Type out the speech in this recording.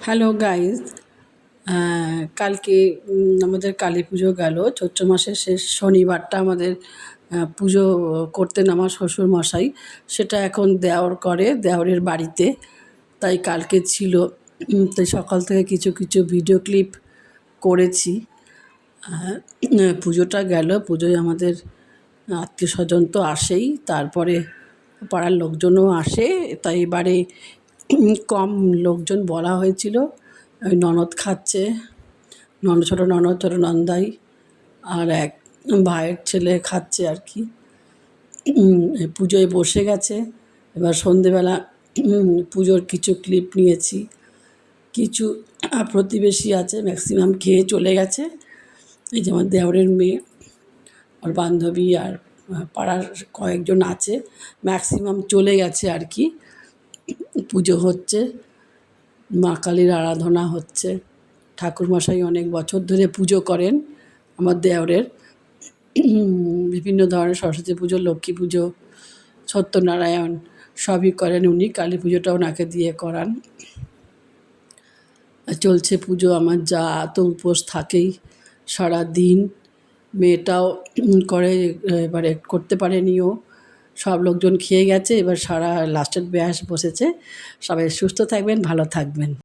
Hello guys, কালকে আমাদের কালী পুজো গেল। চৈত্র মাসের শেষ শনিবারটা আমাদের পুজো করতেন আমার শ্বশুরমশাই। সেটা এখন দেওর করে, দেওরের বাড়িতে। তাই কালকে ছিল, তাই সকাল থেকে কিছু কিছু ভিডিও ক্লিপ করেছি। পুজোটা গেল, পুজোয় আমাদের আত্মীয় স্বজন তো আসেই, তারপরে পাড়ার লোকজনও আসে। তাই এবারে কম লোকজন বলা হয়েছিল। ওই ননদ খাচ্ছে, ছোটো ননদ, ছোটো নন্দাই আর এক ভাইয়ের ছেলে খাচ্ছে আর কি। পুজোয় বসে গেছে। এবার সন্ধেবেলা পুজোর কিছু ক্লিপ নিয়েছি। কিছু প্রতিবেশী আছে, ম্যাক্সিমাম খেয়ে চলে গেছে। এই যে আমার দেওরের মেয়ে, ওর বান্ধবী আর পাড়ার কয়েকজন আছে, ম্যাক্সিমাম চলে গেছে আর কি। পুজো হচ্ছে, মা কালীর আরাধনা হচ্ছে। ঠাকুরমশাই অনেক বছর ধরে পুজো করেন আমার দেওরের। বিভিন্ন ধরনের সরস্বতী পুজো, লক্ষ্মী পুজো, সত্যনারায়ণ সবই করেন উনি। কালী পুজোটা ওনাকে দিয়ে করান। চলছে পুজো। আমার যা তো উপোস থাকেই সারাদিন, মেয়েটাও করে, এবারে করতে পারেনি ও। সব লোকজন খেয়ে গেছে, এবার সারা লাস্টের ব্যাস বসেছে। সবাই সুস্থ থাকবেন, ভালো থাকবেন।